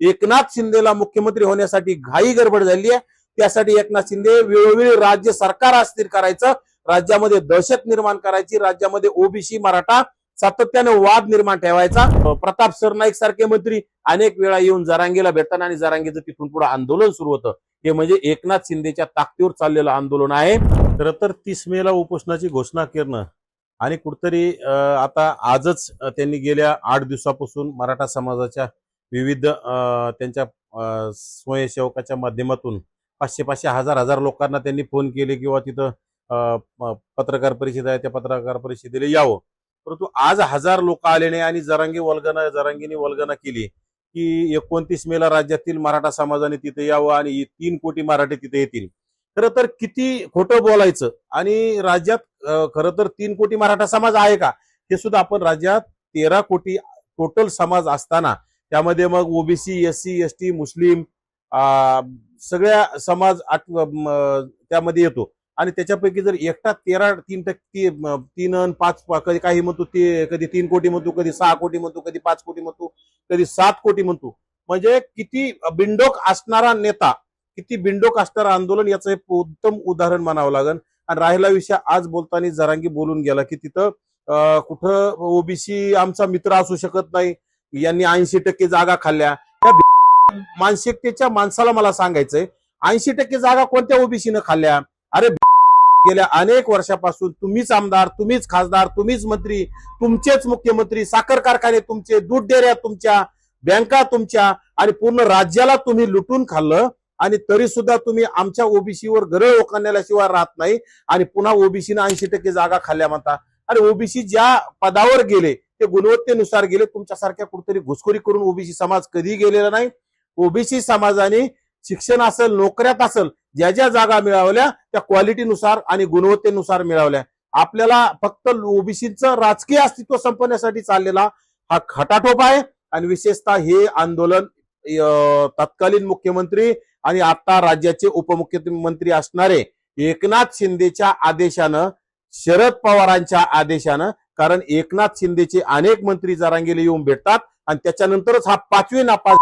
एकनाथ शिंदेला मुख्यमंत्री होण्यासाठी घाई गडबड झाली आहे। त्यासाठी एकनाथ शिंदे वेळोवेळी राज्य सरकार अस्थिर करायचं, राज्यामध्ये दहशत निर्माण करायची, राज्यामध्ये ओबीसी मराठा सातत्याने वाद निर्माण ठेवायचा। प्रताप सरनाईक सारखे मंत्री अनेक वेळा येऊन जरांगेला भेटताना आणि जरांगेचं तिथून पुढे आंदोलन सुरू होतं। हे म्हणजे एकनाथ शिंदेच्या ताकदीवर चाललेलं आंदोलन आहे। खरं तर 30 मेला उपोषणाची घोषणा करणं आणि कुठतरी आता आजच त्यांनी गेल्या 8 दिवसापासून मराठा समाजाच्या विविध त्यांच्या स्वयंसेवकाच्या माध्यमातून 500-500 हजार लोकांना त्यांनी फोन केले किंवा तिथं पत्रकार परिषद आहे त्या पत्रकार परिषदेला यावं, परंतु आज 1000 लोक आले नाही आणि जरांगीने वल्गना केली की 29 मेला राज्यातील मराठा समाजाने तिथे यावं आणि 3 कोटी मराठी तिथे येतील। खरं तर किती खोटं बोलायचं आणि राज्यात खरं तर 3 कोटी मराठा समाज आहे का हे सुद्धा आपण राज्यात 13 कोटी टोटल समाज असताना त्यामध्ये मग ओबीसी एससी एसटी मुस्लिम सगळ्या समाज त्यामध्ये येतो आणि त्याच्यापैकी जर एकटा 3% 5 कधी काही म्हणतो ते कधी 3 कोटी म्हणतो, कधी 6 कोटी म्हणतो, कधी 5 कोटी म्हणतो, कधी 7 कोटी म्हणतो, म्हणजे किती बिंडोक असणारा नेता, किती बिंडोक असणारा आंदोलन याचं हे उत्तम उदाहरण मानावं लागेल। आणि राहिला विषय आज बोलताना जरांगी बोलून गेला की तिथं कुठं ओबीसी आमचा मित्र असू शकत नाही, यांनी 80% जागा खाल्ल्या। त्या मानसिकतेच्या माणसाला मला सांगायचंय 80% जागा कोणत्या ओबीसीनं खाल्ल्या? अरे गेल्या अनेक वर्षापासून तुम्हीच आमदार, तुम्हीच खासदार, तुम्हीच मंत्री, तुमचेच मुख्यमंत्री, साखर कारखाने तुमचे, दूध डेऱ्या तुमच्या, बँका तुमच्या आणि पूर्ण राज्याला तुम्ही लुटून खाल्लं आणि तरी सुद्धा तुम्ही आमच्या ओबीसीवर गरळ ओकांडल्याशिवाय राहत नाही आणि पुन्हा ओबीसीनं 80% जागा खाल्ल्या म्हणता। अरे ओबीसी ज्या पदावर गेले ते गुणवत्तेनुसार गेले, तुमच्यासारख्या कुठेतरी घुसखोरी करून ओबीसी समाज कधी गेलेला नाही। ओबीसी समाजाने शिक्षण असेल, नोकऱ्यात असेल, ज्या ज्या जागा मिळवल्या त्या क्वालिटीनुसार आणि गुणवत्तेनुसार मिळवल्या। आपल्याला फक्त ओबीसीचं राजकीय अस्तित्व संपवण्यासाठी चाललेला हा खटाटोप आहे आणि विशेषतः हे आंदोलन तत्कालीन मुख्यमंत्री आणि आता राज्याचे उपमुख्यमंत्री असणारे एकनाथ शिंदेच्या आदेशानं, शरद पवारांच्या आदेशानं, कारण एकनाथ शिंदेचे अनेक मंत्री जरांगेला येऊन भेटतात आणि त्याच्यानंतरच हा 5वी नापास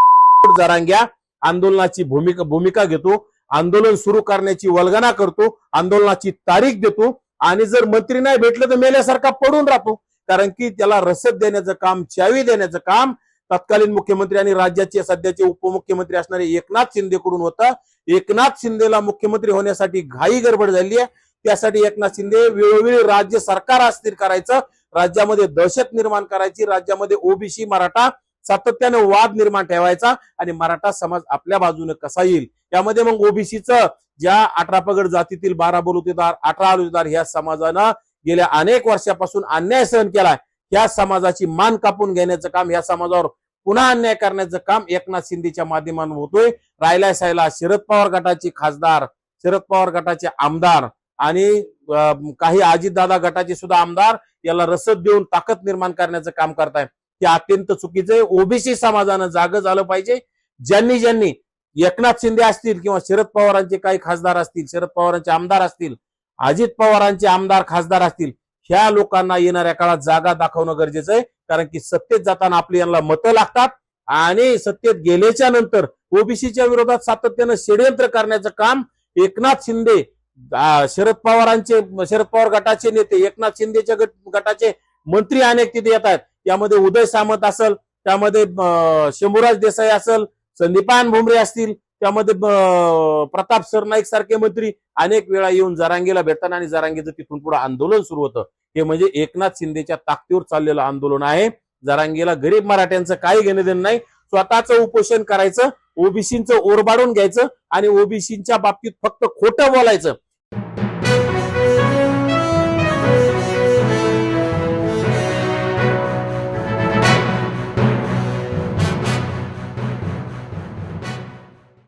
जरांग्या आंदोलनाची भूमिका घेतो, आंदोलन सुरू करण्याची वल्गना करतो, आंदोलनाची तारीख देतो आणि जर मंत्री नाही भेटलं तर मेल्यासारखा पडून राहतो, कारण की त्याला रसद देण्याचं काम, चावी देण्याचं काम तत्कालीन मुख्यमंत्री आणि राज्याचे सध्याचे उपमुख्यमंत्री असणारे एकनाथ शिंदेकडून होतं। एकनाथ शिंदेला मुख्यमंत्री होण्यासाठी घाई गडबड झाली आहे। त्यासाठी एकनाथ शिंदे वेळोवेळी राज्य सरकार अस्थिर करायचं, राज्यामध्ये दहशत निर्माण करायची, राज्यामध्ये ओबीसी मराठा सातत्याने वाद निर्माण ठेवायचा आणि मराठा समाज आपल्या बाजूने कसा येईल यामध्ये मग ओबीसीचं ज्या 18 पगड जातीतील 12 बलुतेदार 18 आलुतेदार ह्या समाजानं गेल्या अनेक वर्षापासून अन्याय सहन केलाय, या समाजाची मान कापून घेण्याचं काम, या समाजावर पुन्हा अन्याय करण्याचं काम एकनाथ शिंदेच्या माध्यमातून होतोय। राहिला सायला शरद पवार गटाचे खासदार, शरद पवार गटाचे आमदार आणि काही अजितदादा गटाचे सुद्धा आमदार याला रसद देऊन ताकद निर्माण करण्याचं काम करताय, ते अत्यंत चुकीचं आहे। ओबीसी समाजानं जागं झालं पाहिजे। ज्यांनी एकनाथ शिंदे असतील किंवा शरद पवारांचे काही खासदार असतील, शरद पवारांचे आमदार असतील, अजित पवारांचे आमदार खासदार असतील, ह्या लोकांना येणाऱ्या काळात जागा दाखवणं गरजेचं आहे, कारण की सत्तेत जाताना आपली यांना मतं लागतात आणि सत्तेत गेल्याच्या नंतर ओबीसीच्या विरोधात सातत्यानं षडयंत्र करण्याचं काम एकनाथ शिंदे, शरद पवार गटाचे नेते, एकनाथ शिंदेच्या गटाचे मंत्री अनेक तिथे येत आहेत। यामध्ये उदय सामंत असेल, त्यामध्ये शंभूराज देसाई असेल, संदीपान भुमरे असतील, त्यामध्ये प्रताप सरनाईक सारखे मंत्री अनेक वेळा येऊन जरांगेला भेटताना आणि जरांगेचं तिथून पुढे आंदोलन सुरू होतं। हे म्हणजे एकनाथ शिंदेच्या ताकदीवर चाललेलं आंदोलन आहे। जरांगेला गरीब मराठ्यांचं काही घेणं देणं नाही, स्वतःचं उपोषण करायचं, ओबीसींचं ओरबाडून घ्यायचं आणि ओबीसींच्या बाबतीत फक्त खोटं बोलायचं